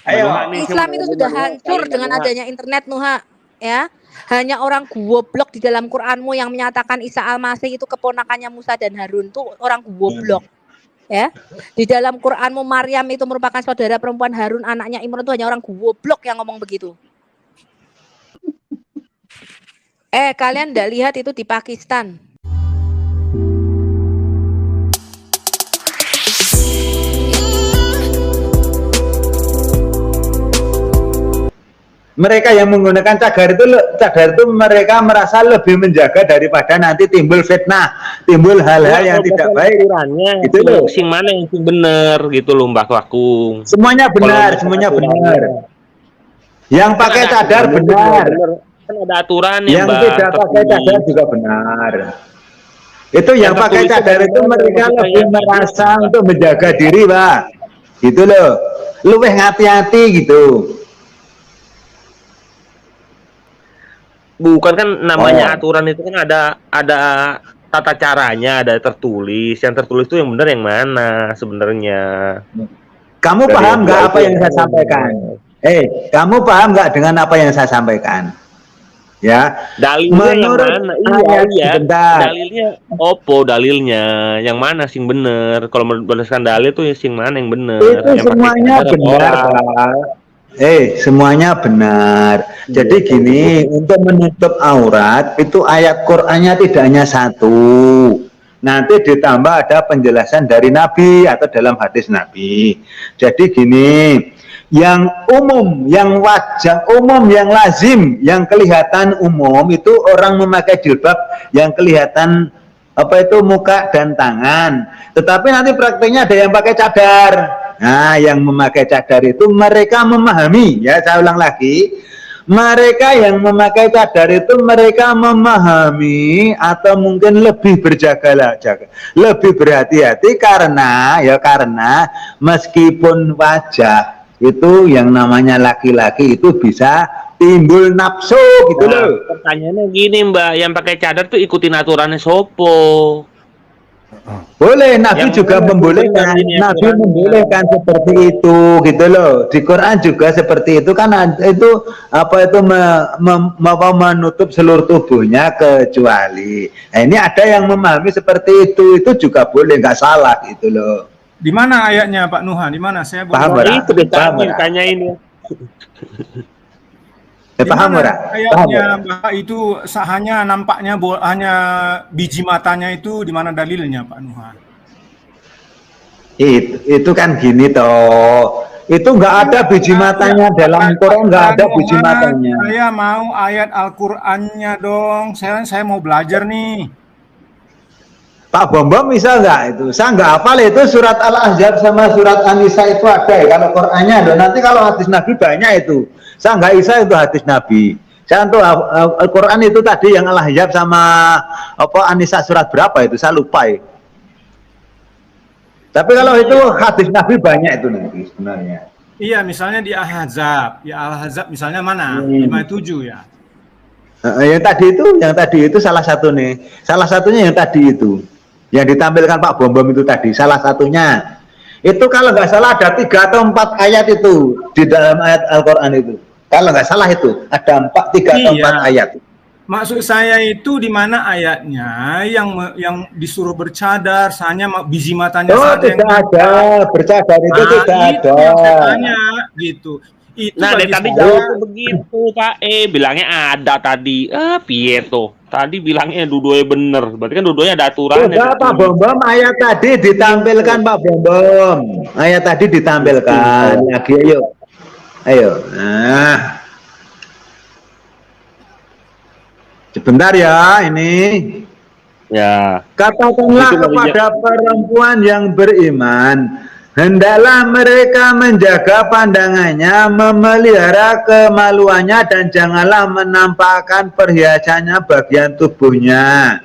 Ayo. Islam itu sudah hancur dengan adanya internet, Nuha. Ya, hanya orang goblok di dalam Quranmu yang menyatakan Isa Al-Masih itu keponakannya Musa dan Harun tuh orang goblok. Ya, di dalam Quranmu Maryam itu merupakan saudara perempuan Harun, anaknya Imran, itu hanya orang goblok yang ngomong begitu. Kalian nggak lihat itu di Pakistan? Mereka yang menggunakan cadar itu mereka merasa lebih menjaga daripada nanti timbul fitnah, timbul hal-hal yang tidak baik. Itu loh. Sing mana yang benar gitu loh Mbak Wakung. Semuanya benar, semuanya benar. Yang pakai cadar benar. Kan ada aturan yang tidak pakai cadar juga benar. Itu yang pakai cadar itu mereka lebih merasa untuk menjaga diri, Pak. Gitu loh. Luwih hati-hati gitu. Bukan kan namanya aturan itu kan ada tata caranya, ada tertulis. Yang tertulis itu yang benar yang mana sebenarnya? Kamu paham nggak apa yang saya sampaikan? Kamu paham nggak dengan apa yang saya sampaikan? Ya. Dalilnya menurut yang mana? Iya. Dalilnya opo dalilnya? Yang mana sing bener? Kalau berdasarkan dalil itu sing mana yang bener? Itu yang semuanya benar, Pak. Semuanya benar. Jadi gini, untuk menutup aurat itu ayat Qur'annya tidak hanya satu. Nanti ditambah ada penjelasan dari Nabi atau dalam hadis Nabi. Jadi gini, yang umum, yang wajah umum, yang lazim, yang kelihatan umum itu orang memakai jilbab yang kelihatan muka dan tangan. Tetapi nanti prakteknya ada yang pakai cadar. Nah, yang memakai cadar itu mereka memahami, ya saya ulang lagi, mereka yang memakai cadar itu mereka memahami atau mungkin lebih lebih berhati-hati karena meskipun wajah itu yang namanya laki-laki itu bisa timbul nafsu gitu loh. Pertanyaannya gini Mbak, yang pakai cadar tuh ikutin aturannya sopo? Boleh, Nabi juga membolehkan, Nabi membolehkan seperti itu gitu loh. Di Quran juga seperti itu kan, itu menutup seluruh tubuhnya kecuali. Nah, ini ada yang memahami seperti itu juga boleh, nggak salah gitu loh. Di mana ayatnya Pak Nuha? Di mana saya boleh? Paham itu tanya ini. Paham ayatnya Mbak itu hanya nampaknya hanya biji matanya itu, di mana dalilnya Pak Nuha? Itu kan gini toh, itu nggak ada biji matanya dalam Quran, nggak ada biji matanya. Saya mau ayat Al-Qur'annya dong, saya mau belajar nih. Pak Bombom bisa nggak itu? Saya nggak hafal itu surat Al-Ahzab sama surat An-Nisa itu ada ya, kalau Qurannya ada. Nanti kalau hadis Nabi banyak itu. Saya nggak bisa itu hadis Nabi. Saya untuk Al-Quran itu tadi yang Al-Ahzab sama An-Nisa surat berapa itu? Saya lupa ya. Tapi kalau itu hadis Nabi banyak itu nanti sebenarnya. Iya, misalnya di Al-Ahzab. Ya Al-Ahzab misalnya mana? 57 ya. Yang tadi itu salah satu nih. Salah satunya yang tadi itu. Yang ditampilkan Pak Bombom itu tadi, salah satunya. Itu kalau nggak salah ada 3 atau 4 ayat itu di dalam ayat Al-Quran itu. Kalau nggak salah itu ada 3 atau 4 ayat. Maksud saya itu di mana ayatnya yang disuruh bercadar, hanya biji matanya saja tidak ada, bercadar itu tidak ada. Tanya, gitu. Itu dari tadi jawab begitu Pak bilangnya ada tadi piye tuh tadi bilangnya dua-duanya bener, berarti kan dua-duanya ada aturan. Pak Bombom, ayat tadi ditampilkan Pak Bombom, ayat tadi ditampilkan lagi, ayo nah sebentar ya ini ya. Katakanlah kepada perempuan yang beriman, hendaklah mereka menjaga pandangannya, memelihara kemaluannya, dan janganlah menampakkan perhiasannya bagian tubuhnya,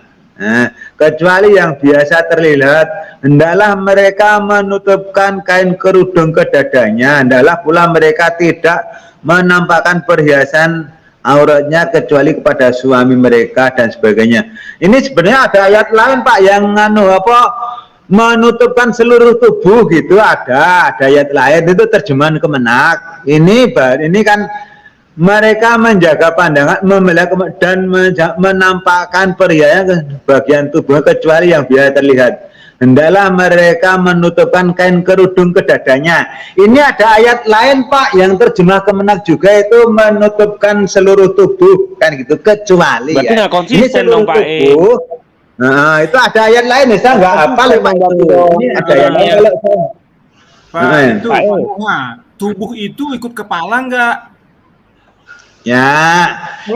kecuali yang biasa terlihat. Hendaklah mereka menutupkan kain kerudung ke dadanya. Hendaklah pula mereka tidak menampakkan perhiasan auratnya kecuali kepada suami mereka dan sebagainya. Ini sebenarnya ada ayat lain Pak yang menutupkan seluruh tubuh gitu, ada ayat lain itu terjemahan Kemenak. Ini kan mereka menjaga pandangan, memelihara dan menampakkan perhiasan ke bagian tubuh kecuali yang biasa terlihat. Hendaklah mereka menutupkan kain kerudung ke dadanya. Ini ada ayat lain Pak yang terjemah Kemenak juga itu menutupkan seluruh tubuh kan gitu, kecuali berarti nggak konsisten dong Pak tubuh. Nah, itu ada ayat lain ya, saya nggak hafal ya Pak. Ini ada ayat lain kalau Pak itu tubuh itu ikut kepala nggak? Ya,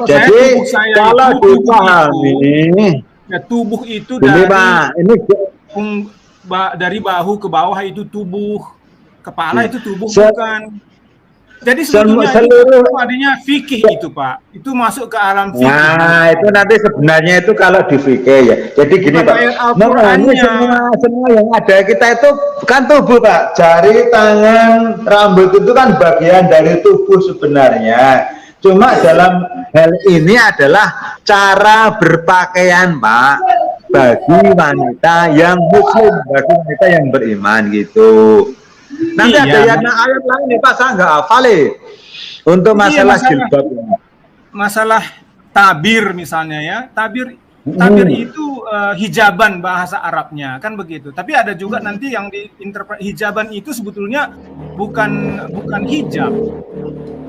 jadi kalau dipahami ya, tubuh itu ini Pak, ini dari bahu ke bawah itu tubuh, kepala itu tubuh bukan. Jadi sebetulnya seluruh itu adanya fikih itu Pak, itu masuk ke alam fikih. Nah itu nanti sebenarnya itu kalau di fikih ya. Jadi gini Pak, ini semua yang ada kita itu kan tubuh Pak, jari, tangan, rambut itu kan bagian dari tubuh sebenarnya. Cuma dalam hal ini adalah cara berpakaian Pak, bagi wanita yang muslim, bagi wanita yang beriman gitu. Nanti ada ayat lain nih Pak, saya nggak hafal untuk masalah jilbab. Masalah tabir misalnya ya, tabir itu hijaban bahasa Arabnya kan begitu. Tapi ada juga nanti yang diinterpret hijaban itu sebetulnya bukan hijab.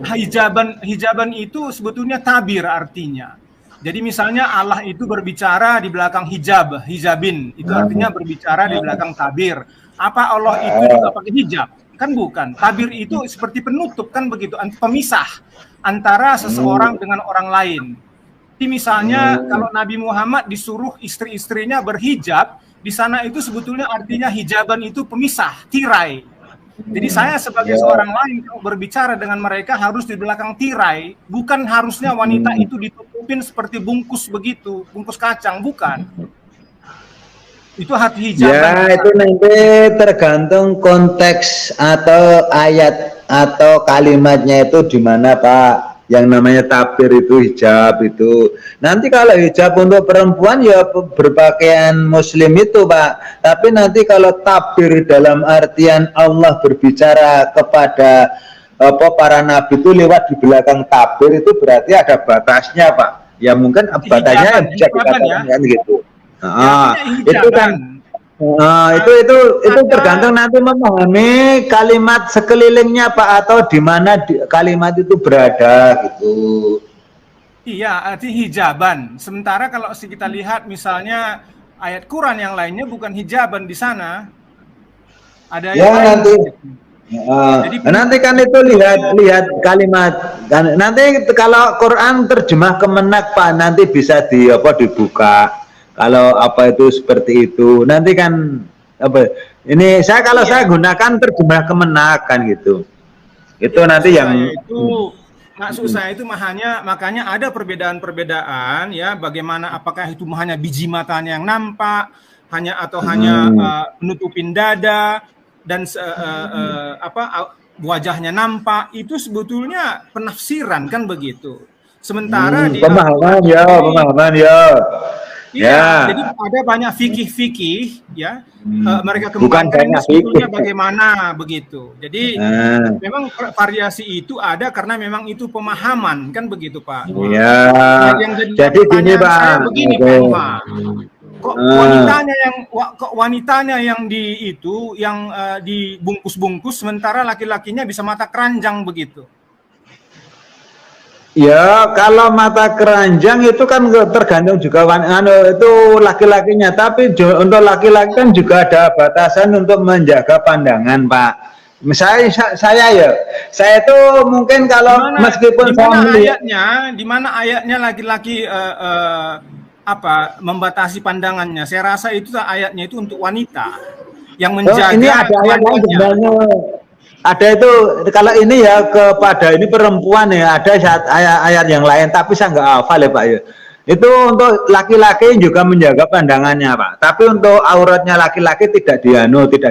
Hijaban itu sebetulnya tabir artinya. Jadi misalnya Allah itu berbicara di belakang hijabin, itu artinya berbicara di belakang tabir. Apa Allah itu juga pakai hijab? Kan bukan. Tabir itu seperti penutup kan begitu, pemisah antara seseorang dengan orang lain. Jadi misalnya kalau Nabi Muhammad disuruh istri-istrinya berhijab, di sana itu sebetulnya artinya hijaban itu pemisah, tirai. Jadi saya sebagai seorang lain kalau berbicara dengan mereka harus di belakang tirai, bukan harusnya wanita itu ditutupin seperti bungkus begitu, bungkus kacang, bukan. Itu hati hijab. Ya itu nanti tergantung konteks atau ayat atau kalimatnya itu di mana Pak. Yang namanya tabir itu hijab itu. Nanti kalau hijab untuk perempuan ya berpakaian muslim itu Pak. Tapi nanti kalau tabir dalam artian Allah berbicara kepada para nabi itu lewat di belakang tabir itu berarti ada batasnya Pak. Ya mungkin batasnya bisa dikatakan kan gitu. Itu kan itu tergantung nanti memahami kalimat sekelilingnya Pak, atau di mana kalimat itu berada gitu. Iya, arti hijaban. Sementara kalau kita lihat misalnya ayat Quran yang lainnya bukan hijaban di sana. Ada ya nanti. Jadi, nanti kan itu lihat kalimat. Nanti kalau Quran terjemah Kemenak Pak, nanti bisa dibuka. Kalau apa itu seperti itu, nanti kan ini saya saya gunakan terjemah Kemenak kan gitu. Itu nanti yang itu maksud saya itu makanya ada perbedaan-perbedaan ya, bagaimana apakah itu hanya biji matanya yang nampak, hanya menutupin dada dan wajahnya nampak, itu sebetulnya penafsiran kan begitu. Sementara pemahaman ya. Iya, jadi ada banyak fikih ya, mereka kembangkan ini sebetulnya bagaimana begitu. Jadi memang variasi itu ada karena memang itu pemahaman kan begitu Pak. Iya. Jadi gini Pak. Begini Pak. Kok wanitanya yang dibungkus-bungkus sementara laki-lakinya bisa mata keranjang begitu. Ya, kalau mata keranjang itu kan tergantung juga itu laki-lakinya, tapi untuk laki-laki kan juga ada batasan untuk menjaga pandangan, Pak. Misalnya saya itu mungkin kalau meskipun di mana ayatnya laki-laki membatasi pandangannya. Saya rasa itu ayatnya itu untuk wanita yang menjaga. Ini ada ayat lain sebenarnya. Ada itu kalau ini ya kepada ini perempuan ya, ada ayat yang lain tapi saya nggak hafal ya Pak ya. Itu untuk laki-laki juga menjaga pandangannya Pak. Tapi untuk auratnya laki-laki tidak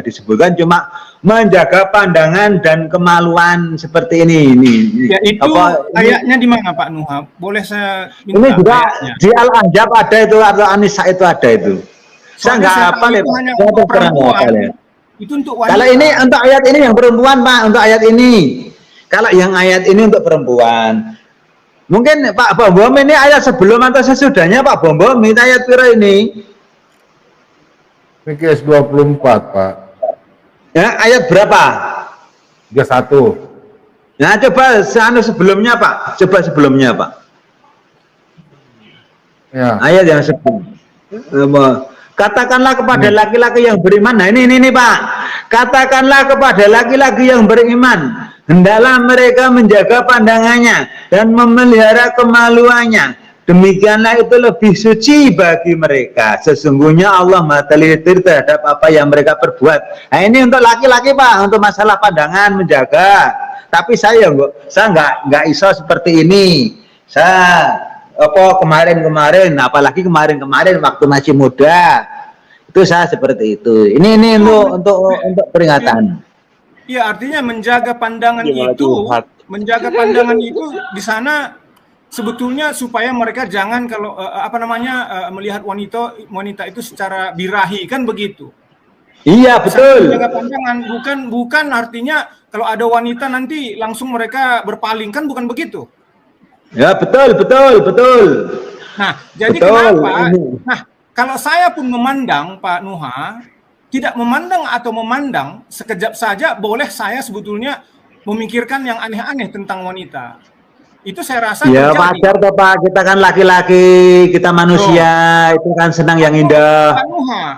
disebutkan, cuma menjaga pandangan dan kemaluan seperti ini. Ya, itu ayatnya di mana Pak Nuha? Boleh saya minta ini juga ayatnya? Di Al-Ahzab ada itu, atau An-Nisa itu ada itu. Saya Soalnya nggak setan hafal ya, itu Pak. hanya Saya untuk terang nggak hafal perempuan. ya. Itu untuk wanita. Kalau ini untuk ayat ini yang perempuan, Pak, untuk ayat ini. Kalau yang ayat ini untuk perempuan. Mungkin Pak Bom ini ayat sebelum atau sesudahnya Pak Bom ini ayat pira ini? PKS 24, Pak. Ya, ayat berapa? 31. Nah, coba sebelumnya, Pak. Coba sebelumnya, Pak. Ya. Ayat yang sebelum. Katakanlah kepada laki-laki yang beriman. Nah, ini Pak. Katakanlah kepada laki-laki yang beriman, hendaklah mereka menjaga pandangannya dan memelihara kemaluannya. Demikianlah itu lebih suci bagi mereka. Sesungguhnya Allah Maha Teliti terhadap apa yang mereka perbuat. Nah, ini untuk laki-laki, Pak, untuk masalah pandangan menjaga. Tapi saya nggak iso seperti ini. Saya kemarin, apalagi kemarin waktu masih muda, itu saya seperti itu. Ini untuk peringatan. Iya, artinya menjaga pandangan Gimana itu, curhat? menjaga pandangan itu di sana sebetulnya supaya mereka jangan kalau melihat wanita itu secara birahi, kan begitu. Iya, betul. Menjaga pandangan bukan artinya kalau ada wanita nanti langsung mereka berpaling, kan bukan begitu. Ya, betul. Nah, jadi Betul. kenapa? Nah, kalau saya pun memandang Pak Nuha, tidak memandang atau memandang sekejap saja, boleh saya sebetulnya memikirkan yang aneh-aneh tentang wanita. Itu saya rasa Ya, terjadi. wajar toh, Pak. Kita kan laki-laki, kita manusia, itu kan senang yang indah.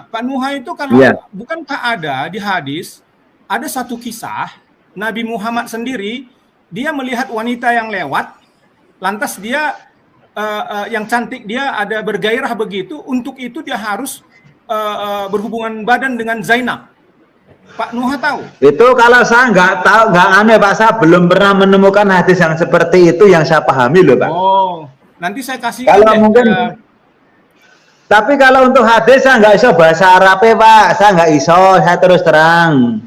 Pak Nuha itu kalau Iya. bukankah ada di hadis ada satu kisah Nabi Muhammad sendiri dia melihat wanita yang lewat, lantas dia yang cantik dia ada bergairah begitu, untuk itu dia harus berhubungan badan dengan Zainab. Pak Nuha tahu? Itu kalau saya nggak tahu, nggak aneh, Pak. Saya belum pernah menemukan hadis yang seperti itu yang saya pahami loh, Pak. Oh, nanti saya kasih. Kalau mungkin, tapi kalau untuk hadis saya nggak iso bahasa Arab, Pak. Saya nggak iso, saya terus terang.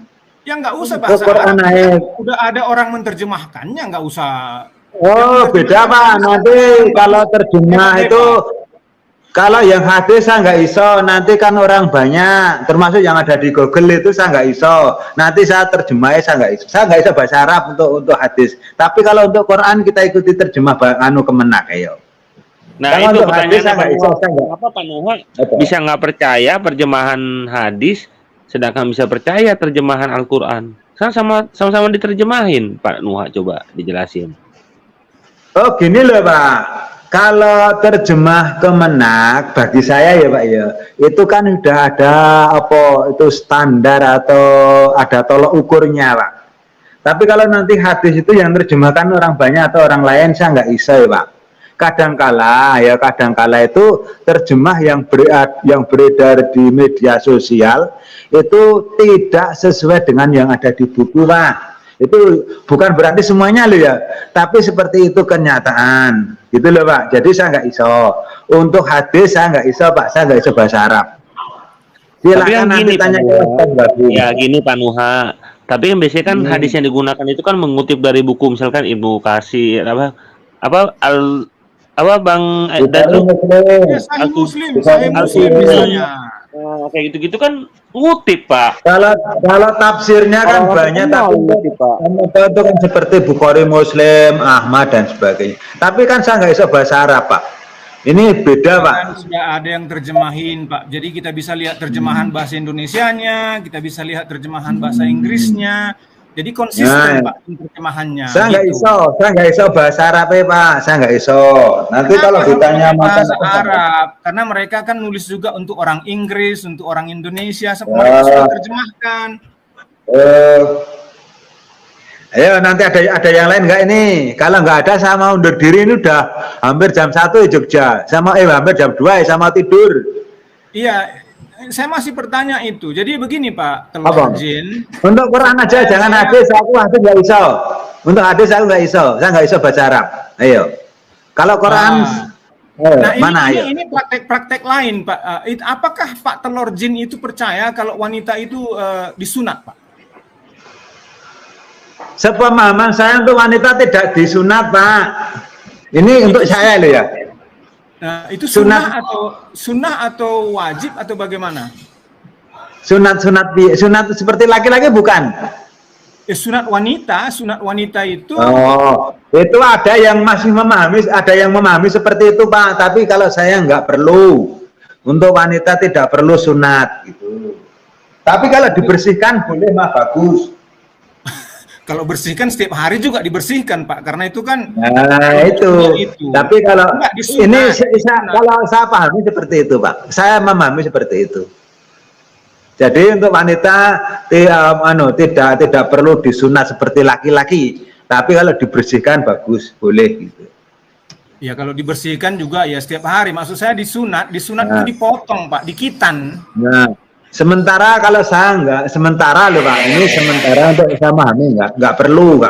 Ya nggak usah bahasa Quran Arab. ayat. Udah ada orang menerjemahkannya, nggak usah. Oh, beda, Pak. Nanti kalau terjemah itu, kalau yang hadis saya nggak iso, nanti kan orang banyak, termasuk yang ada di Google itu saya nggak iso. Nanti saya terjemahnya saya nggak iso bahasa Arab untuk hadis. Tapi kalau untuk Quran kita ikuti terjemah Kemenak, ayo. Nah, Kalau itu untuk hadis pertanyaannya saya Pak nggak iso, Nuha. saya nggak. Kenapa Pak Nuha Apa? bisa nggak percaya terjemahan hadis, sedangkan bisa percaya terjemahan Al-Quran? Sama-sama diterjemahin, Pak Nuha, coba dijelasin. Oh, gini loh, Pak. Kalau terjemah Kemenak bagi saya ya, Pak ya, itu kan udah ada itu standar atau ada tolok ukurnya, Pak. Tapi kalau nanti hadis itu yang terjemahkan orang banyak atau orang lain, saya nggak iso ya, Pak. Kadangkala itu terjemah yang beredar di media sosial itu tidak sesuai dengan yang ada di buku, Pak. Itu bukan berarti semuanya loh ya, tapi seperti itu kenyataan, gitu loh, Pak. Jadi saya nggak iso untuk hadis, saya nggak iso, Pak. Saya nggak iso bahasa Arab. Tapi yang nanti gini, tanya ya gini Pak Nuha. Tapi yang biasanya kan hadis yang digunakan itu kan mengutip dari buku, misalkan Ibnu Katsir, Bang Ya, Sahih Muslim misalnya. kayak gitu-gitu kan ngutip, Pak. Kalau tafsirnya kan banyak, tapi itu kan seperti Bukhari, Muslim, Ahmad dan sebagainya. Tapi kan saya nggak iso bahasa Arab, Pak. Ini beda, Pak. Kan sudah ada yang terjemahin, Pak. Jadi kita bisa lihat terjemahan bahasa Indonesianya, kita bisa lihat terjemahan bahasa Inggrisnya. Jadi konsisten, Pak, terjemahannya. Saya nggak iso bahasa Arab, Pak. Saya nggak iso. Nanti Kenapa kalau ditanya bahasa Arab, karena mereka kan nulis juga untuk orang Inggris, untuk orang Indonesia, mereka sudah terjemahkan. Ayo nanti ada yang lain nggak ini? Kalau nggak ada, saya mau undur diri. Ini udah hampir jam 1 di Jogja. Hampir jam 2 saya mau tidur. Iya, saya masih bertanya itu. Jadi begini, Pak Telur Jin. Untuk Quran aja, jangan hadis. Aku hadis nggak iso. Untuk hadis aku nggak iso. Saya nggak iso bahasa Arab. Ayo. Kalau Quran, ini praktek-praktek lain, Pak. Apakah Pak Telur Jin itu percaya kalau wanita itu disunat, Pak? Sepemahaman saya untuk wanita tidak disunat, Pak. Ini untuk saya loh ya. Nah, itu sunnah atau wajib atau bagaimana? Sunat seperti laki-laki bukan? Sunat wanita itu. Oh, itu ada yang masih memahami, ada yang memahami seperti itu Pak. Tapi kalau saya nggak perlu, untuk wanita tidak perlu sunat gitu. Tapi kalau dibersihkan boleh mah bagus. Kalau bersihkan setiap hari juga dibersihkan Pak, karena itu kan. Nah itu. Tapi kalau ini kalau saya pahami seperti itu Pak, saya memahami seperti itu. Jadi untuk wanita tidak perlu disunat seperti laki-laki, tapi kalau dibersihkan bagus, boleh gitu. Ya kalau dibersihkan juga ya setiap hari. Maksud saya disunat itu dipotong Pak, dikitan. Nah, sementara kalau saya enggak, sementara loh Pak, ini sementara untuk saya pahami enggak perlu,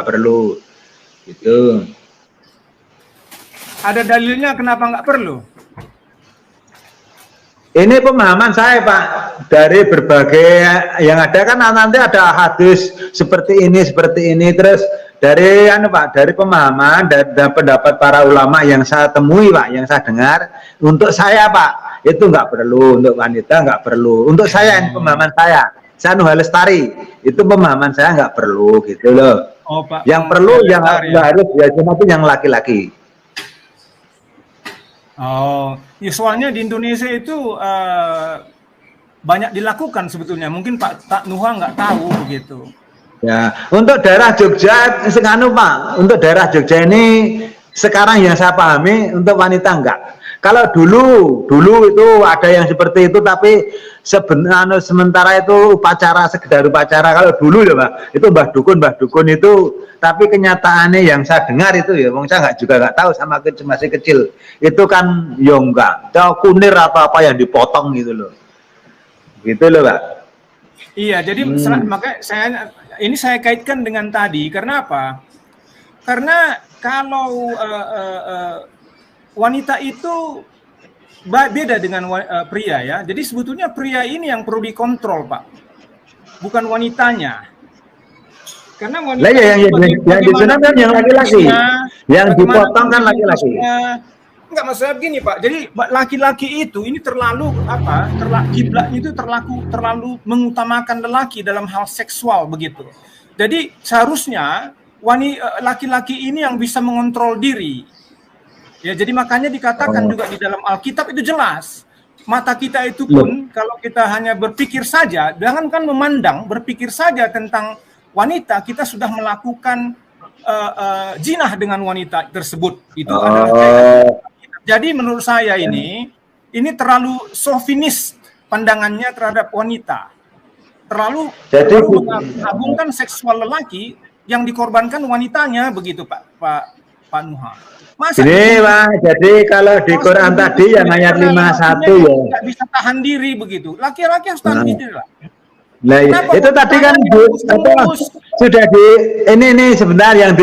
gitu. Ada dalilnya kenapa enggak perlu? Ini pemahaman saya Pak, dari berbagai yang ada kan nanti ada hadis seperti ini, terus dari Pak, dari pemahaman dan pendapat para ulama yang saya temui Pak, yang saya dengar, untuk saya Pak itu nggak perlu, untuk wanita nggak perlu, untuk saya ini pemahaman saya Nuha Lestari, itu pemahaman saya nggak perlu gitu loh. Oh, Pak, yang perlu yang harus ya cuma itu yang laki-laki. Oh, ya soalnya di Indonesia itu banyak dilakukan sebetulnya. Mungkin Pak Nuha nggak tahu begitu. Ya, untuk daerah Jogja, Pak, untuk daerah Jogja ini sekarang yang saya pahami untuk wanita enggak. Kalau dulu itu ada yang seperti itu, tapi sementara itu sekedar upacara. Kalau dulu ya Pak, itu Mbah Dukun itu, tapi kenyataannya yang saya dengar itu ya, saya nggak tahu sama masih kecil. Itu kan ya enggak, kunir atau apa yang dipotong gitu loh Pak. Iya, jadi makanya saya kaitkan dengan tadi, karena apa? Karena kalau wanita itu beda dengan pria ya. Jadi sebetulnya pria ini yang perlu dikontrol Pak, bukan wanitanya. Karena wanita yang disunat kan yang laki-laki, yang dipotong kan laki-laki. Enggak, maksudnya begini Pak. Jadi laki-laki itu ini terlalu kiblatnya itu terlalu mengutamakan lelaki dalam hal seksual begitu. Jadi seharusnya laki-laki ini yang bisa mengontrol diri. Ya, jadi makanya dikatakan juga di dalam Alkitab itu jelas. Mata kita itu pun kalau kita hanya berpikir saja, jangankan memandang, berpikir saja tentang wanita, kita sudah melakukan jinah dengan wanita tersebut. Itu adalah jadi menurut saya ini terlalu sofinis pandangannya terhadap wanita. Terlalu mengagungkan seksual lelaki yang dikorbankan wanitanya begitu Pak Nuha. Ini Pak, jadi kalau di Quran tadi yang ayat 51 ya nggak bisa tahan diri begitu. Laki-laki harus tahan diri lah. Nah, itu tadi kan sudah ini sebentar yang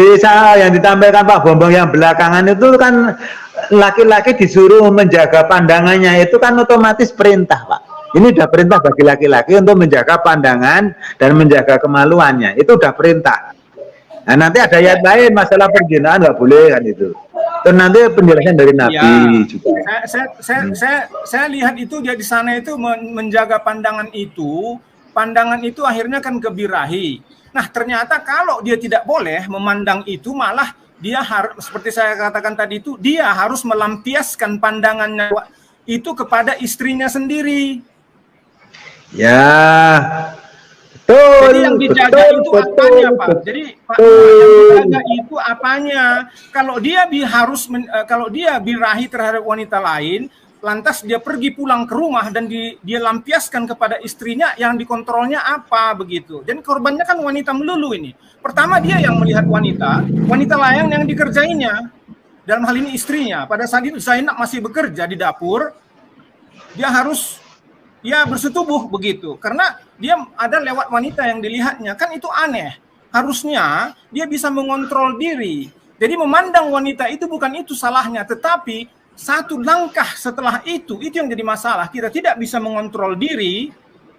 ditampilkan Pak Bombong yang belakangan itu kan laki-laki disuruh menjaga pandangannya, itu kan otomatis perintah Pak. Ini udah perintah bagi laki-laki untuk menjaga pandangan dan menjaga kemaluannya, itu udah perintah. Nah nanti ada ayat lain masalah perzinahan nggak boleh kan itu. Dan nanti penjelasan dari Nabi juga. Saya lihat itu dia di sana itu menjaga pandangan itu akhirnya kan ke birahi. Nah ternyata kalau dia tidak boleh memandang itu, malah dia harus, seperti saya katakan tadi itu, dia harus melampiaskan pandangannya itu kepada istrinya sendiri. Ya, betul. Jadi yang dijaga itu apanya Pak? Jadi Pak, yang dijaga itu apanya? Kalau dia birahi terhadap wanita lain, lantas dia pergi pulang ke rumah dan dia lampiaskan kepada istrinya, yang dikontrolnya apa begitu. Dan korbannya kan wanita melulu ini. Pertama dia yang melihat wanita lain yang dikerjainya. Dalam hal ini istrinya. Pada saat itu Zainab masih bekerja di dapur, dia harus bersetubuh begitu. Karena dia ada lewat wanita yang dilihatnya, kan itu aneh. Harusnya dia bisa mengontrol diri. Jadi memandang wanita itu bukan itu salahnya, tetapi satu langkah setelah itu yang jadi masalah. Kita tidak bisa mengontrol diri.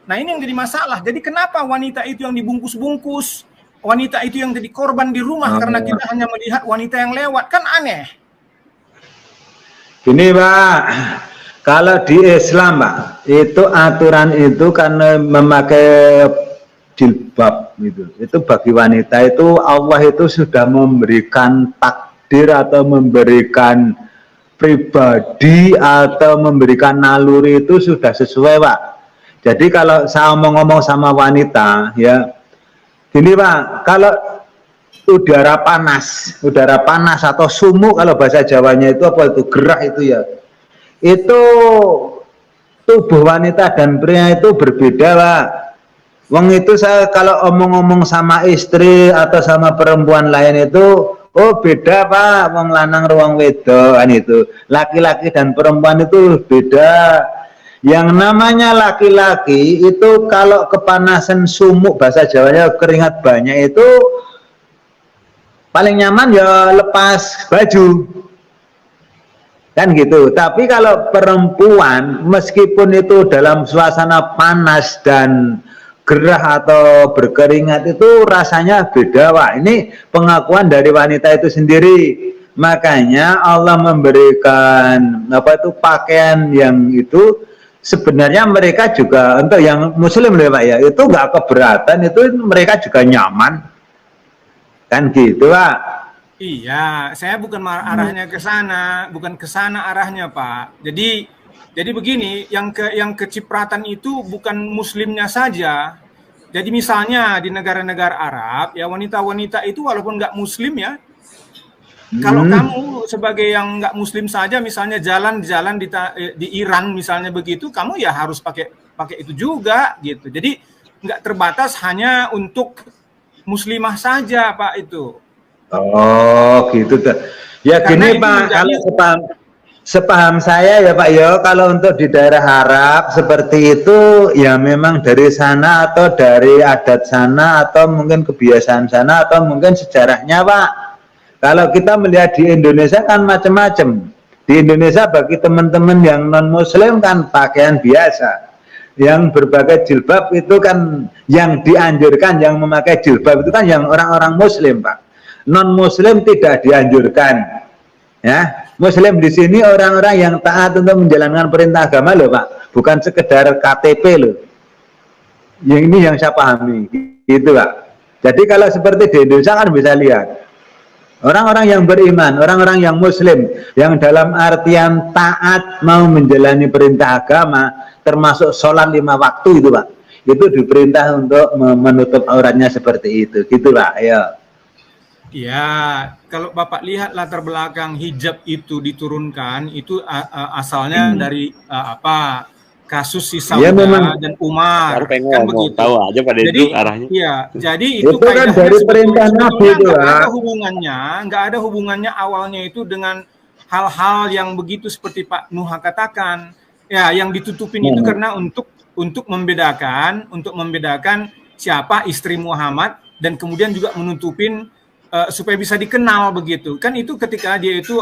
Nah ini yang jadi masalah. Jadi kenapa wanita itu yang dibungkus-bungkus, wanita itu yang jadi korban di rumah karena kita hanya melihat wanita yang lewat, kan aneh. Gini Pak, kalau di Islam Pak, itu aturan itu karena memakai jilbab gitu. Itu bagi wanita itu Allah itu sudah memberikan takdir atau memberikan pribadi atau memberikan naluri itu sudah sesuai Pak. Jadi kalau saya ngomong sama wanita ya, gini Pak, kalau udara panas atau sumuk kalau bahasa Jawanya itu apa itu gerah itu ya, itu tubuh wanita dan pria itu berbeda Pak. Wong itu saya kalau omong-omong sama istri atau sama perempuan lain itu oh beda Pak, wong lanang ruang wedo kan itu. Laki-laki dan perempuan itu beda. Yang namanya laki-laki itu kalau kepanasan sumuk bahasa Jawanya keringat banyak itu paling nyaman ya lepas baju kan gitu. Tapi kalau perempuan meskipun itu dalam suasana panas dan gerah atau berkeringat itu rasanya beda Pak. Ini pengakuan dari wanita itu sendiri. Makanya Allah memberikan apa itu pakaian yang itu sebenarnya mereka juga untuk yang muslim ya Pak ya, itu nggak keberatan, itu mereka juga nyaman. Kan gitu Pak. Iya, saya bukan arahnya ke sana, bukan ke sana arahnya Pak. Jadi begini, yang kecipratan itu bukan muslimnya saja. Jadi misalnya di negara-negara Arab, ya wanita-wanita itu walaupun nggak muslim ya, kalau kamu sebagai yang nggak muslim saja, misalnya jalan-jalan di Iran misalnya begitu, kamu ya harus pakai itu juga gitu. Jadi nggak terbatas hanya untuk muslimah saja Pak itu. Oh gitu. Ya karena gini Pak, kalau sepaham saya ya Pak ya, kalau untuk di daerah Arab seperti itu ya memang dari sana atau dari adat sana atau mungkin kebiasaan sana atau mungkin sejarahnya Pak. Kalau kita melihat di Indonesia kan macam-macam. Di Indonesia bagi teman-teman yang non muslim kan pakaian biasa. Yang berbagai jilbab itu kan yang dianjurkan, yang memakai jilbab itu kan yang orang-orang muslim Pak. Non muslim tidak dianjurkan. Ya, muslim di sini orang-orang yang taat untuk menjalankan perintah agama loh Pak, bukan sekedar KTP loh. Yang ini yang saya pahami, gitu Pak. Jadi kalau seperti di Indonesia kan bisa lihat orang-orang yang beriman, orang-orang yang muslim, yang dalam artian taat mau menjalani perintah agama, termasuk sholat 5 waktu itu Pak, itu diperintah untuk menutup auratnya seperti itu, gitu Pak. Ayo. Ya, kalau Bapak lihat latar belakang hijab itu diturunkan, itu asalnya dari kasus si Sauda dan Umar, kan begitu. Tahu aja pada itu arahnya. Iya, jadi itu kan dari perintah Nabi itu nggak ada hubungannya awalnya itu dengan hal-hal yang begitu seperti Pak Nuha katakan. Ya, yang ditutupin itu karena untuk membedakan siapa istri Muhammad dan kemudian juga menutupin supaya bisa dikenal begitu. Kan itu ketika dia itu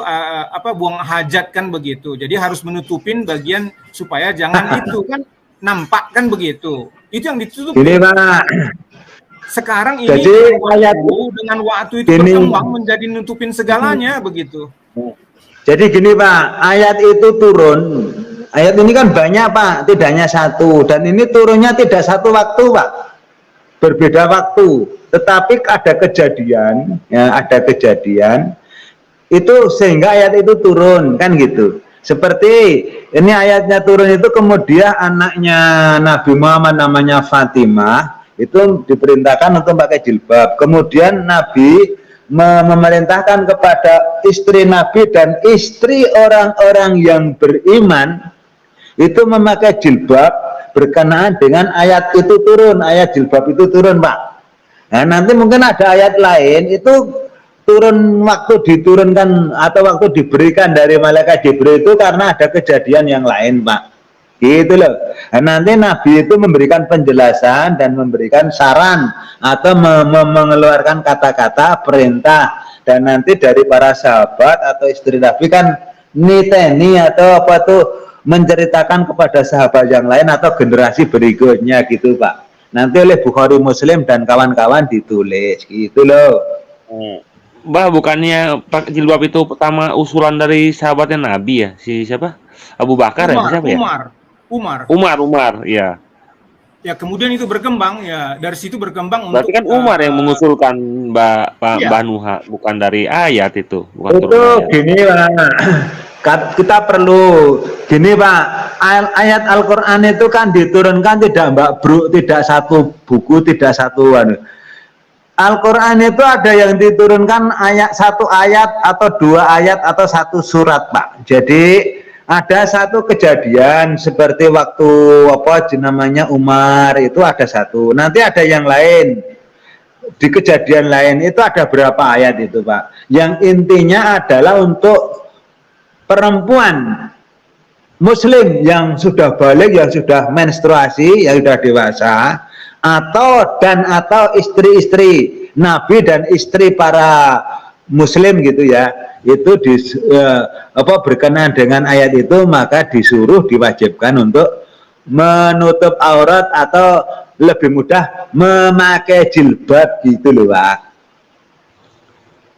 buang hajat kan begitu. Jadi harus menutupin bagian supaya jangan itu kan nampak kan begitu. Itu yang ditutup. Ini Pak. Sekarang ini jadi dengan waktu itu berkembang menjadi nutupin segalanya begitu. Jadi gini Pak, ayat itu turun. Ayat ini kan banyak Pak, tidak hanya satu. Dan ini turunnya tidak satu waktu Pak, berbeda waktu. Tetapi ada kejadian, ya ada kejadian itu sehingga ayat itu turun kan gitu. Seperti ini ayatnya turun itu kemudian anaknya Nabi Muhammad namanya Fatimah itu diperintahkan untuk pakai jilbab. Kemudian Nabi memerintahkan kepada istri Nabi dan istri orang-orang yang beriman itu memakai jilbab berkenaan dengan ayat itu turun, ayat jilbab itu turun Pak. Nah, nanti mungkin ada ayat lain itu turun waktu diturunkan atau waktu diberikan dari malaikat Jibril itu karena ada kejadian yang lain Pak, gitu loh. Nah, nanti Nabi itu memberikan penjelasan dan memberikan saran atau mengeluarkan kata-kata perintah, dan nanti dari para sahabat atau istri Nabi kan niteni atau apa tuh menceritakan kepada sahabat yang lain atau generasi berikutnya gitu Pak. Nanti oleh Bukhari Muslim dan kawan-kawan ditulis gitu loh. Mbah, bukannya pakai jilbab itu pertama usulan dari sahabatnya Nabi ya? Si siapa? Abu Bakar ya? Siapa ya? Umar, ya. Ya kemudian itu berkembang ya, dari situ berkembang Berarti untuk kan Umar yang mengusulkan Mbah Nuha, bukan dari ayat itu, bukan Itu turun ayat. gini Pak, kita perlu gini Pak, ayat Al-Quran itu kan diturunkan tidak Mbak Bro, tidak satu buku, tidak satu Al-Quran itu ada yang diturunkan satu ayat atau dua ayat atau satu surat Pak. Jadi ada satu kejadian seperti waktu namanya Umar itu ada satu. Nanti ada yang lain. Di kejadian lain itu ada berapa ayat itu Pak. Yang intinya adalah untuk perempuan Muslim yang sudah balik, yang sudah menstruasi, yang sudah dewasa, atau istri-istri Nabi dan istri para Muslim gitu ya, itu berkenan dengan ayat itu, maka disuruh diwajibkan untuk menutup aurat atau lebih mudah memakai jilbab gitu loh Pak.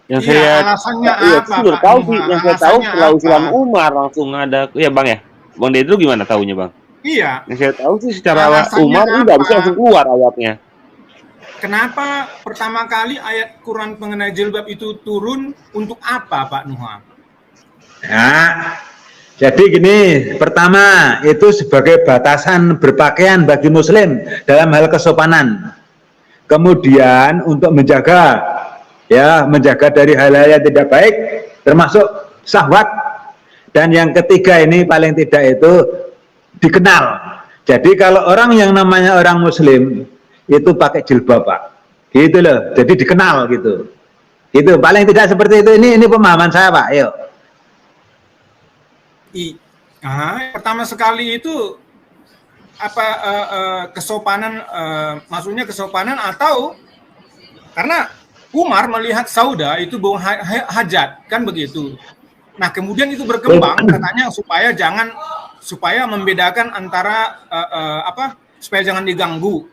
Yang alasannya apa Pak? Tahu sih, yang saya tahu setelah usulan Umar langsung ada, ya Bang ya. Bang Dedro gimana tahunya Bang? Iya. Yang saya tahu sih secara Umar nggak bisa langsung keluar ayatnya. Kenapa pertama kali ayat Quran mengenai jilbab itu turun untuk apa Pak Nuha? Ya, jadi gini, pertama itu sebagai batasan berpakaian bagi Muslim dalam hal kesopanan. Kemudian untuk menjaga dari hal-hal yang tidak baik, termasuk syahwat. Dan yang ketiga ini paling tidak itu dikenal. Jadi kalau orang yang namanya orang Muslim itu pakai jilbab Pak, gitu loh. Jadi dikenal gitu. Itu paling tidak seperti itu. Ini pemahaman saya Pak. Yuk. Pertama sekali itu apa kesopanan, maksudnya kesopanan atau karena Umar melihat Sauda itu bau hajat kan begitu. Nah kemudian itu berkembang katanya supaya membedakan antara supaya jangan diganggu,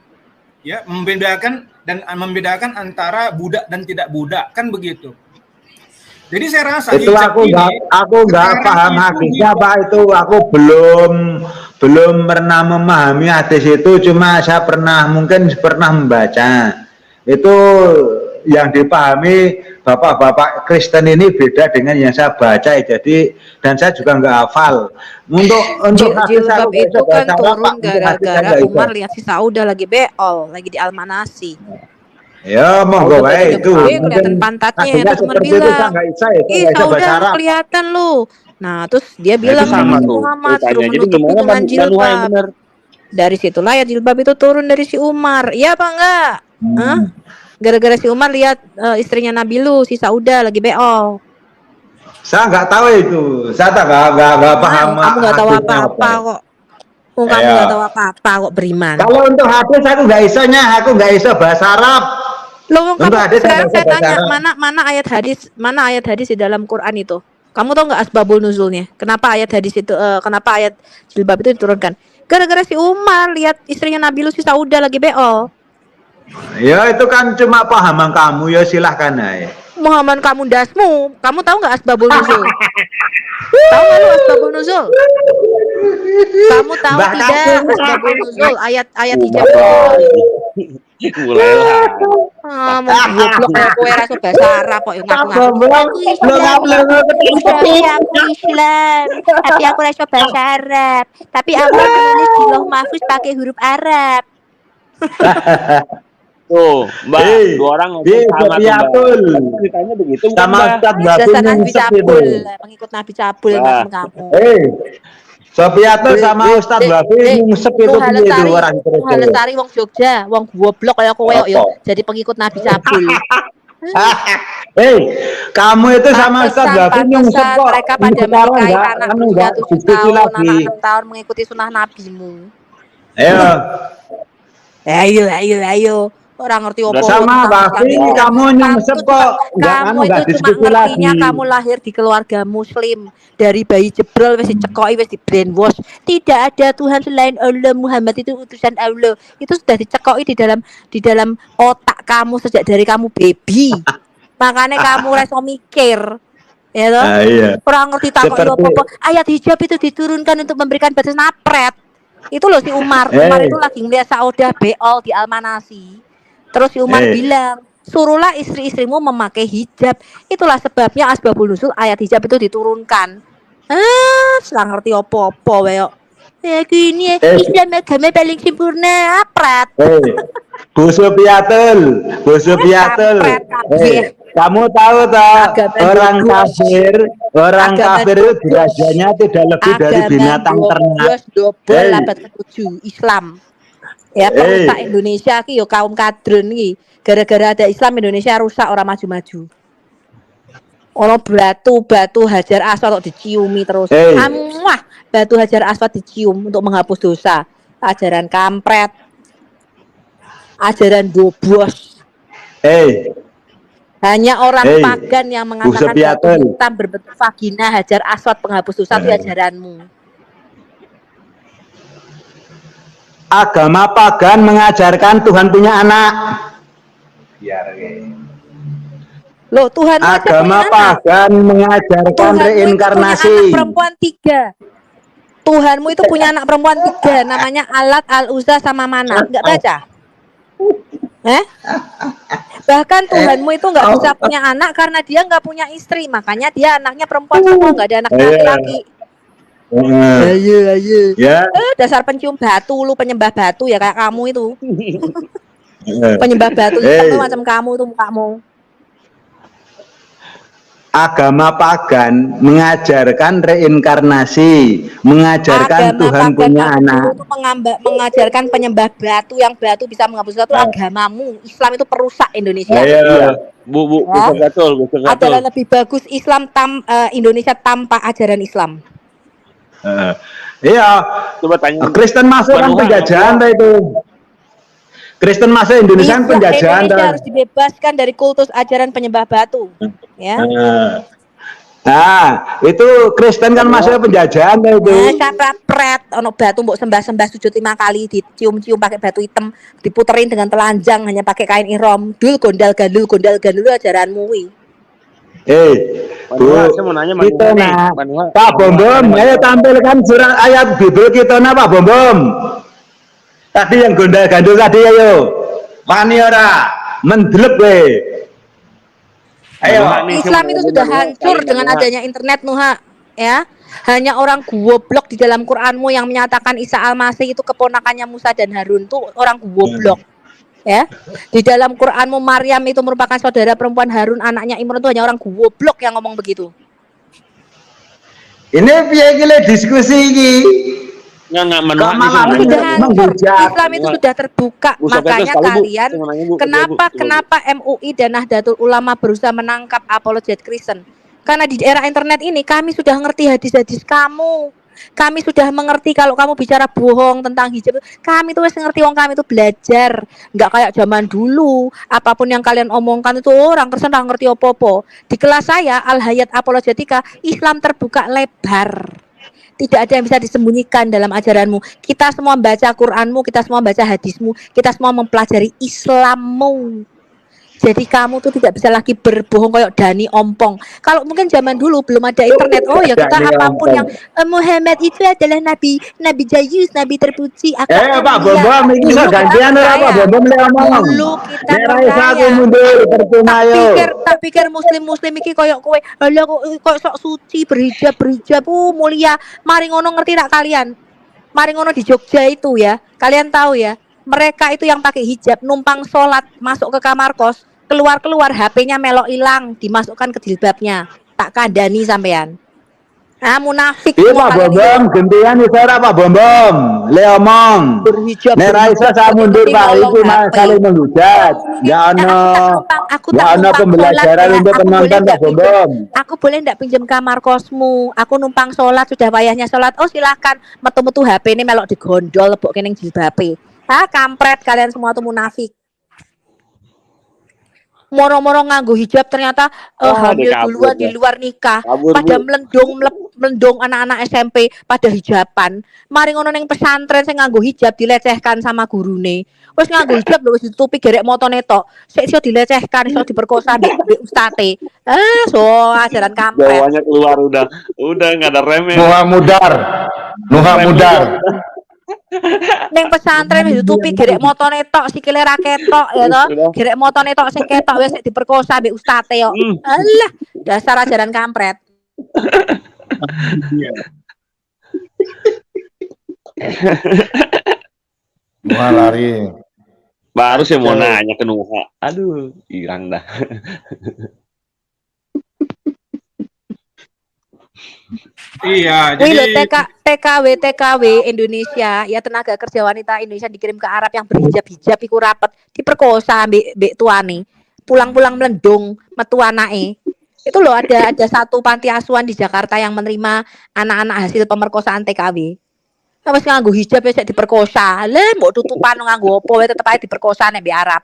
ya, membedakan antara budak dan tidak budak kan begitu. Jadi saya rasa itu aku nggak paham hadisnya Pak, itu aku belum pernah memahami hadis itu, cuma saya mungkin pernah membaca. Itu yang dipahami bapak-bapak Kristen ini beda dengan yang saya baca, jadi dan saya juga nggak hafal. Untuk jilbab itu kan turun gara-gara Umar lihat si Sauda lagi beol, lagi di Almanasi. Ya monggo baik itu. Kelihatan pantatnya, terus Umar bilang, ih Sauda kelihatan lu. Nah terus dia bilang sama Muhammad suruh menutupi dengan jilbab. Dari situlah ya jilbab itu turun dari si Umar. Iya apa enggak? Gara-gara si Umar lihat istrinya Nabi lu, si Sauda lagi beol. Saya nggak tahu itu, saya nggak paham. Kamu nggak tahu apa-apa kok. Kamu nggak tahu apa-apa kok, beriman. Kalau untuk hadis aku nggak iso bahasa Arab. Loh, sekarang saya tanya, mana ayat hadis di dalam Quran itu? Kamu tahu nggak asbabul nuzulnya? Kenapa ayat hadis itu, kenapa ayat jilbab itu diturunkan? Gara-gara si Umar lihat istrinya Nabi lu si Sauda lagi beol. Ya itu kan cuma pahaman kamu, ya silahkan aja. Pahaman kamu dasmu. Kamu tahu nggak asbabul nuzul? Tahu nggak lu asbabul nuzul? Kamu tahu tidak asbabul nuzul ayat hijab? Mulailah. Mau goblok aku rasa bahasa Arab kok aku Islam, tapi aku rasa bahasa Arab. Tapi aku menulis di Lauh Mahfuz pakai huruf Arab. Tuh, Mbak, dua orang sama ceritanya begitu sama Ustaz Nabi Cabul, pengikut Nabi Cabul kamu. Sofiatul sama Ustaz Babi ngusep itu orang terus. Lestari wong Jogja, wong goblok kaya kowe yo jadi pengikut Nabi Cabul. Kamu itu sama Ustaz Babi ngusep kok. Mereka pada menikahi anak berusia 7 tahun, anak 6 tahun mengikuti sunnah nabimu. Ayo. Orang ngerti opo. Sama Babi kamu nyungsep kok. Kamu itu cuma ngertinya kamu lahir di keluarga Muslim, dari bayi jebrol wis dicekoki, wis di brainwash. Tidak ada Tuhan selain Allah, Muhammad itu utusan Allah. Itu sudah dicekoki di dalam otak kamu sejak dari kamu baby. Makanya kamu reso mikir. Ya toh? Iya. Kurang ngerti takok yo Seperti- apa. Ayat hijab itu diturunkan untuk memberikan batas napret. Itu loh si Umar. Umar itu lagi ngeliat Saudah Beol di Almanasi. Terus si Umar bilang, suruhlah istri-istrimu memakai hijab. Itulah sebabnya asbabun nuzul ayat hijab itu diturunkan. Selang ngerti apa-apa weo. Ya gini, Islam agama paling sempurna, apret. Bu Supiatul. Kampret, kabeh. Kamu tahu tak Agama orang Agama kafir itu derajatnya tidak lebih dari binatang ternak. Dobol abad ke-7 Islam. Ya perusak Indonesia ki yo kaum kadrun iki. Gara-gara ada Islam Indonesia rusak orang maju-maju. Ono batu Hajar Aswad kok diciumi terus. Wah, batu Hajar Aswad dicium untuk menghapus dosa. Ajaran kampret. Ajaran dobos. Hanya orang pagan yang mengatakan batu hitam berbentuk vagina Hajar Aswad penghapus dosa itu ajaranmu. Agama pagan mengajarkan Tuhan punya anak. Loh, Tuhan agama pagan mengajarkan reinkarnasi. Perempuan 3. Tuhanmu itu punya anak perempuan 3, namanya Alat, Al-Uzza sama Manat. Enggak baca? Bahkan Tuhanmu itu nggak bisa punya anak karena dia nggak punya istri, makanya dia anaknya perempuan semua, nggak ada anak laki-laki. Ayo. Dasar pencium batu, lu penyembah batu ya kayak kamu itu. Penyembah batu itu macam kamu tuh mukamu. Agama pagan mengajarkan reinkarnasi, mengajarkan agama Tuhan punya anak. Itu mengajarkan penyembah batu, yang batu bisa menghapus dosa. Itu agamamu. Islam itu perusak Indonesia. Bu, betul. Adalah lebih bagus Islam Indonesia tanpa ajaran Islam. Coba tanya. Kristen masuk kan penjajahan itu. Kristen masuk Indonesia kan penjajahan. Indonesia harus dibebaskan dari kultus ajaran penyembah batu. Ya. Nah, itu Kristen kan masuk penjajahan itu. Siapa pret ono batu mbok sembah-sembah sujud 5 kali, dicium-cium pakai batu hitam, diputerin dengan telanjang hanya pakai kain ihram. Dul gondal gandul ajaranmu wi. Bu, saya mau nanya kita Pak Bombom, ayo tampilkan surat ayat Bible kita Pak Bombom. Tadi yang gondal gandul tadi ayo. Wani ora mendelep we. Ayo. Islam itu sudah hancur dengan adanya internet Nuha, ya. Hanya orang goblok di dalam Quranmu yang menyatakan Isa Al-Masih itu keponakannya Musa dan Harun tuh orang goblok. Ya. Di dalam Quranmu Maryam itu merupakan saudara perempuan Harun, anaknya Imran, itu hanya orang goblok yang ngomong begitu. Ini piye iki diskusi iki? Islam itu sudah terbuka. Makanya kalian kenapa MUI dan Nahdlatul Ulama berusaha menangkap apologet Kristen? Karena di era internet ini kami sudah ngerti hadis-hadis kamu. Kami sudah mengerti kalau kamu bicara bohong tentang hijab. Kami tuh ngerti, wong kami itu belajar. Nggak kayak zaman dulu. Apapun yang kalian omongkan itu orang Kristen nggak ngerti apa-apa. Di kelas saya Al-Hayat Apologetika, Islam terbuka lebar. Tidak ada yang bisa disembunyikan dalam ajaranmu. Kita semua membaca Quranmu, kita semua membaca hadismu, kita semua mempelajari Islammu. Jadi kamu tuh tidak bisa lagi berbohong kayak Dani Ompong. Kalau mungkin zaman dulu belum ada internet, oh ya kita apapun yang Muhammad itu adalah nabi jayus, nabi terpuji. Pak Bombom ini so gantian ora Pak Bombom le ngomong. Dulu kita tak pikir muslim iki koyok kowe. Lha kok sok suci berhijab mulia. Mari ngono ngerti tak kalian? Mari ngono di Jogja itu ya. Kalian tahu ya, mereka itu yang pakai hijab numpang sholat masuk ke kamar kos, keluar HP-nya melok hilang, dimasukkan ke jilbabnya. Tak kandani sampean. Munafik. Iya Pak Bombom, gantian isora Pak Bombom. Le omong. Nek ra iso sak mundur Pak, iku saling menghujat. Enggak ono pembelajaran untuk penonton Pak Bombom. Aku boleh ndak pinjam kamar kosmu? Aku numpang sholat, sudah wayahnya sholat. Oh silakan, metu-metu HP ini melok digondol lebok kening jilbabe. Kampret kalian semua tuh munafik. moro-moro nganggo hijab ternyata hamil duluan di luar nikah. Pada melendung anak-anak SMP pada hijaban. Mari ngono ning pesantren sing nganggo hijab dilecehkan sama gurune. Wis nganggo hijab lho wis ditutupi gerek motone tok. Sik iso dilecehkan, iso diperkosa mbek ustate. So ajaran kampret. Jawanya keluar udah nggak ada remeh. Nuha mudar. Ning pesantren wis ditutupi gerek motone tok, sikile ra ketok ya to. Gerek motone tok sing ketok wis diperkosa mbek ustate kok. Alah, dasar ajaran kampret. Nuha lari. Baru saya mau nanya ke Nuha. Aduh, hilang dah. Iya, Wih lo jadi TKW Indonesia ya tenaga kerja wanita Indonesia dikirim ke Arab yang berhijab-hijab iku rapet diperkosa mbek tuane. Pulang-pulang melendung metu anake. Itu loh ada satu panti asuhan di Jakarta yang menerima anak-anak hasil pemerkosaan TKW. Wis nganggo hijab wis diperkosa. Lah mbok tutupan nganggo apa wae tetep ae diperkosa nek mbek Arab.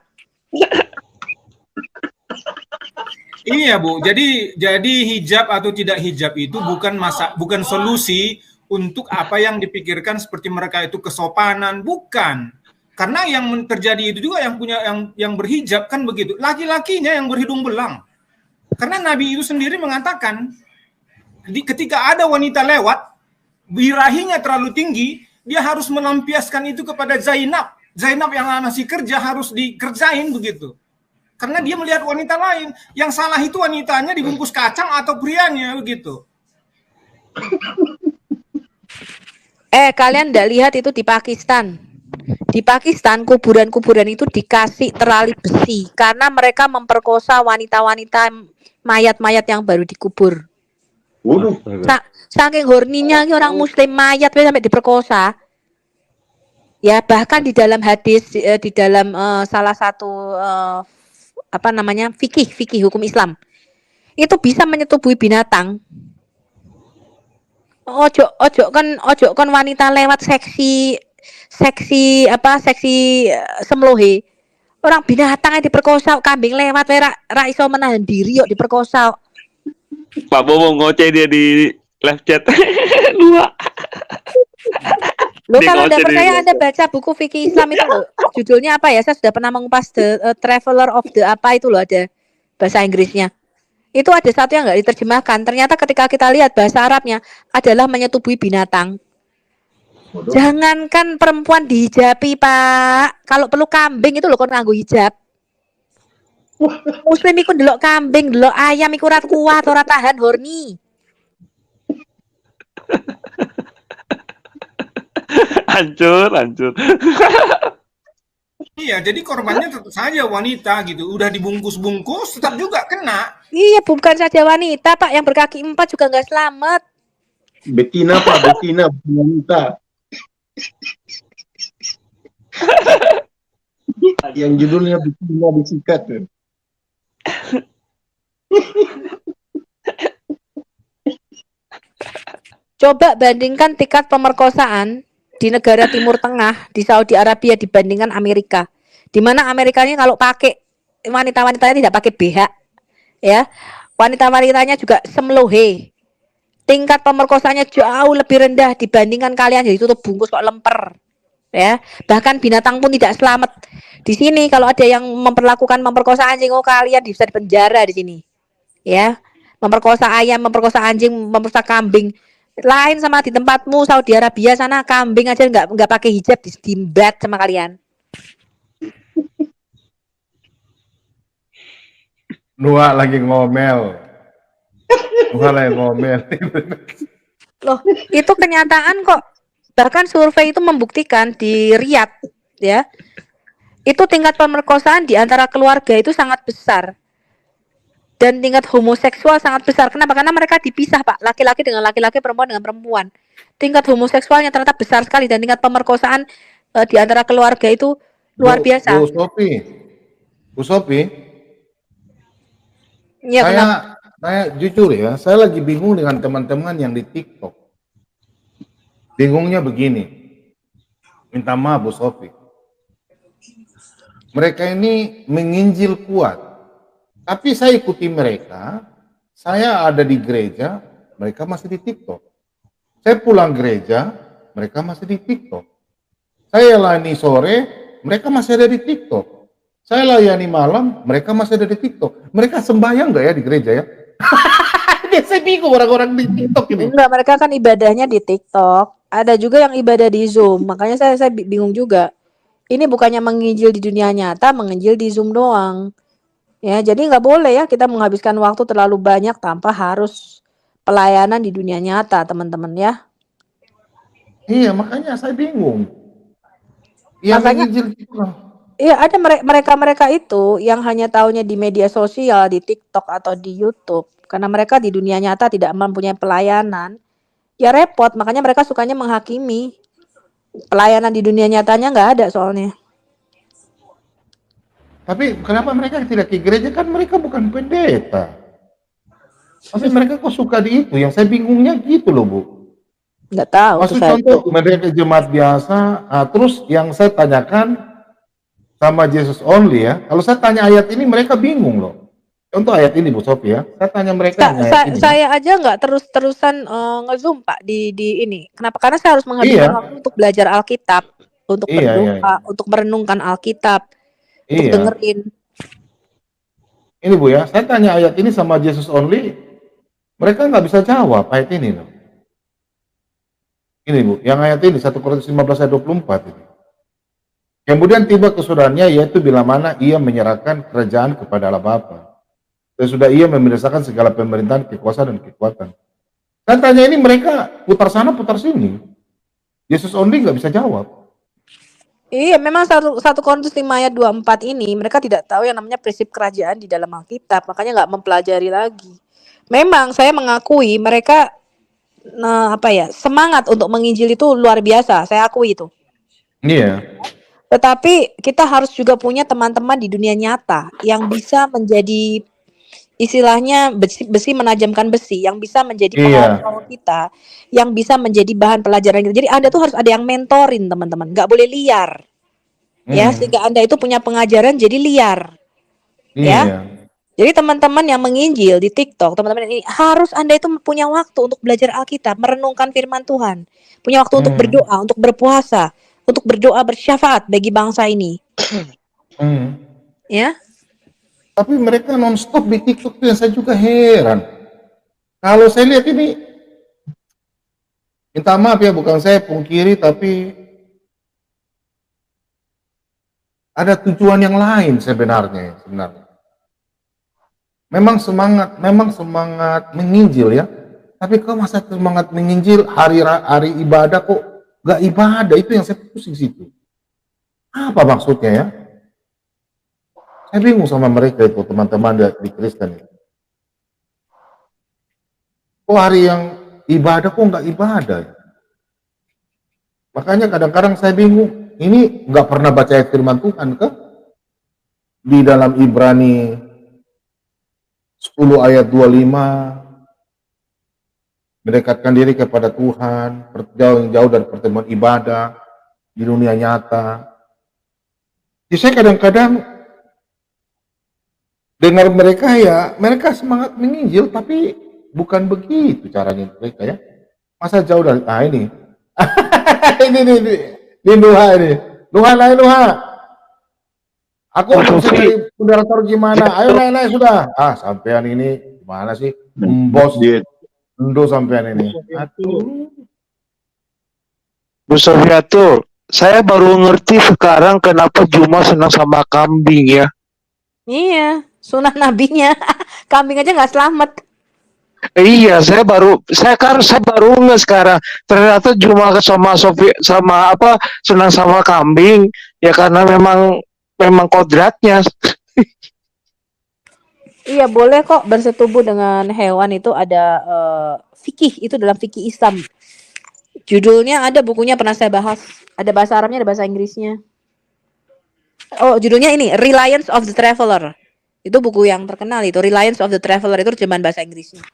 iya Bu, jadi hijab atau tidak hijab itu bukan solusi untuk apa yang dipikirkan seperti mereka itu kesopanan, bukan. Karena yang terjadi itu juga yang berhijab kan begitu. Laki-lakinya yang berhidung belang. Karena Nabi itu sendiri mengatakan ketika ada wanita lewat birahinya terlalu tinggi, dia harus melampiaskan itu kepada Zainab. Zainab yang masih kerja harus dikerjain begitu. Karena dia melihat wanita lain. Yang salah itu wanitanya dibungkus kacang atau prianya begitu. Kalian ndak lihat itu di Pakistan? Di Pakistan kuburan-kuburan itu dikasih terali besi karena mereka memperkosa wanita-wanita mayat-mayat yang baru dikubur. Waduh. Saking horninya orang muslim mayat sampai diperkosa. Ya bahkan di dalam hadis di dalam salah satu fikih hukum Islam itu bisa menyetubuhi binatang. Ojo kan wanita lewat seksi semlohe. Orang binatang yang diperkosa, kambing lewat ra iso menahan diri yuk diperkosa. Pak Bowo ngoceh dia di live chat. Dua. Lo kalau Anda percaya Anda baca buku fikih Islam itu loh. Judulnya apa ya? Saya sudah pernah mengupas The Traveler of the apa itu loh, ada bahasa Inggrisnya. Itu ada satu yang nggak diterjemahkan. Ternyata ketika kita lihat bahasa Arabnya adalah menyetubuhi binatang. Jangankan perempuan dihijabi, Pak. Kalau perlu kambing itu loh kon nganggo hijab. Muslim iku ndelok kambing, ndelok ayam iku ora kuat, ora tahan horny. Hancur. Iya, jadi korbannya tetap saja wanita gitu. Udah dibungkus-bungkus, tetap juga kena. Iya, bukan saja wanita, Pak. Yang berkaki 4 juga nggak selamat. Betina Pak, betina wanita. Yang judulnya betina disikat. Coba bandingkan tingkat pemerkosaan di negara Timur Tengah, di Saudi Arabia dibandingkan Amerika. Di mana Amerikanya kalau pakai wanita-wanitanya tidak pakai BH, ya. Wanita-wanitanya juga semlohe. Tingkat pemerkosaannya jauh lebih rendah dibandingkan kalian jadi tutup bungkus kok lemper. Ya, bahkan binatang pun tidak selamat. Di sini kalau ada yang memperlakukan memperkosa anjing, kalian bisa dipenjara di sini. Ya. Memperkosa ayam, memperkosa anjing, memperkosa kambing. Lain sama di tempatmu Saudi Arabia sana kambing aja nggak pakai hijab disimbat sama kalian. Nuha lagi ngomel. Loh, itu kenyataan kok. Bahkan survei itu membuktikan di Riyadh ya. Itu tingkat pemerkosaan di antara keluarga itu sangat besar. Dan tingkat homoseksual sangat besar. Kenapa? Karena mereka dipisah, Pak. Laki-laki dengan laki-laki, perempuan dengan perempuan. Tingkat homoseksualnya ternyata besar sekali dan tingkat pemerkosaan di antara keluarga itu luar biasa. Bu Sophie. Ya, saya jujur ya, saya lagi bingung dengan teman-teman yang di TikTok. Bingungnya begini. Minta maaf Bu Sophie. Mereka ini menginjil kuat. Tapi saya ikuti mereka, saya ada di gereja, mereka masih di TikTok. Saya pulang gereja, mereka masih di TikTok. Saya layani sore, mereka masih ada di TikTok. Saya layani malam, mereka masih ada di TikTok. Mereka sembahyang nggak ya di gereja ya? Saya bingung orang-orang di TikTok ini. Enggak, mereka kan ibadahnya di TikTok. Ada juga yang ibadah di Zoom. Makanya saya bingung juga. Ini bukannya menginjil di dunia nyata, menginjil di Zoom doang. Ya, jadi nggak boleh ya kita menghabiskan waktu terlalu banyak tanpa harus pelayanan di dunia nyata, teman-teman ya. Iya, makanya saya bingung. Yang Makanya menginjil gitu lah. iya, ada mereka itu yang hanya taunya di media sosial, di TikTok atau di YouTube. Karena mereka di dunia nyata tidak mempunyai pelayanan. Ya repot, makanya mereka sukanya menghakimi. Pelayanan di dunia nyatanya nggak ada soalnya. Tapi kenapa mereka tidak ke gereja? Kan mereka bukan pendeta. Tapi mereka kok suka di itu? Yang saya bingungnya gitu loh, Bu. Nggak tahu tuh Maksud saya contoh tuh. mereka jemaat biasa, terus yang saya tanyakan sama Jesus only ya. Kalau saya tanya ayat ini mereka bingung loh. Untuk ayat ini Bu Sofi ya, saya tanya mereka hanya ayat ini. Saya aja nggak terus-terusan nge-zoom Pak di ini. Kenapa? Karena saya harus menghabiskan Iya, waktu untuk belajar Alkitab, untuk iya, berdoa, untuk merenungkan Alkitab, untuk iya. dengerin. Ini Bu ya, saya tanya ayat ini sama Jesus only, mereka nggak bisa jawab ayat ini loh. Ini Bu, yang ayat ini 1 Korintus 15 ayat 24 ini. Kemudian tiba kesudahannya yaitu bila mana ia menyerahkan kerajaan kepada Allah Bapa. Dan sudah ia membinasakan segala pemerintahan, kekuasaan dan kekuatan. Saya tanya ini mereka putar sana putar sini. Yesus only nggak bisa jawab. Iya, memang 1 Korintus 5 ayat 24 ini mereka tidak tahu yang namanya prinsip kerajaan di dalam Alkitab, makanya nggak mempelajari lagi. Memang saya mengakui mereka semangat untuk menginjil itu luar biasa, saya akui itu. Iya. Tetapi kita harus juga punya teman-teman di dunia nyata yang bisa menjadi istilahnya besi menajamkan besi, yang bisa menjadi pengawal kita, yang bisa menjadi bahan pelajaran kita. Jadi Anda tuh harus ada yang mentorin teman-teman, nggak boleh liar. Ya, sehingga Anda itu punya pengajaran jadi liar. Iya. Ya. Jadi teman-teman yang menginjil di TikTok, teman-teman ini harus Anda itu punya waktu untuk belajar Alkitab, merenungkan firman Tuhan. Punya waktu untuk berdoa, untuk berpuasa, untuk berdoa bersyafaat bagi bangsa ini. Ya. Tapi mereka non-stop di TikTok yang saya juga heran. Kalau saya lihat ini, minta maaf ya, bukan saya pungkiri, tapi ada tujuan yang lain sebenarnya. Memang semangat menginjil ya. Tapi kok masa semangat menginjil hari ibadah kok gak ibadah? Itu yang saya pusing situ. Apa maksudnya ya? Saya bingung sama mereka itu, teman-teman di Kristen itu. Kok hari yang ibadah kok nggak ibadah? Makanya kadang-kadang saya bingung. Ini nggak pernah baca ayat firman Tuhan kah? Di dalam Ibrani 10 ayat 25, mendekatkan diri kepada Tuhan, jauh dari pertemuan ibadah di dunia nyata. Jadi saya kadang-kadang dengar mereka ya, mereka semangat menginjil, tapi bukan begitu caranya mereka ya. Masa jauh dari, ini. ini Nuha ini. Nuha. Aku belum cari moderator gimana. Ayo naik sudah. Sampean ini gimana sih? Bos Indo sampean ini. Aduh. Bu Sofiatul, saya baru ngerti sekarang kenapa Juma senang sama kambing ya. Iya, sunah nabinya. Kambing aja nggak selamat. Iya, saya baru nggak sekarang. Ternyata Juma senang sama kambing ya karena memang kodratnya. Iya, boleh kok bersetubuh dengan hewan itu ada fikih, itu dalam fikih Islam. Judulnya ada, bukunya pernah saya bahas. Ada bahasa Arabnya, ada bahasa Inggrisnya. Oh, judulnya ini Reliance of the Traveler. Itu buku yang terkenal itu, Reliance of the Traveler, itu terjemahan bahasa Inggrisnya.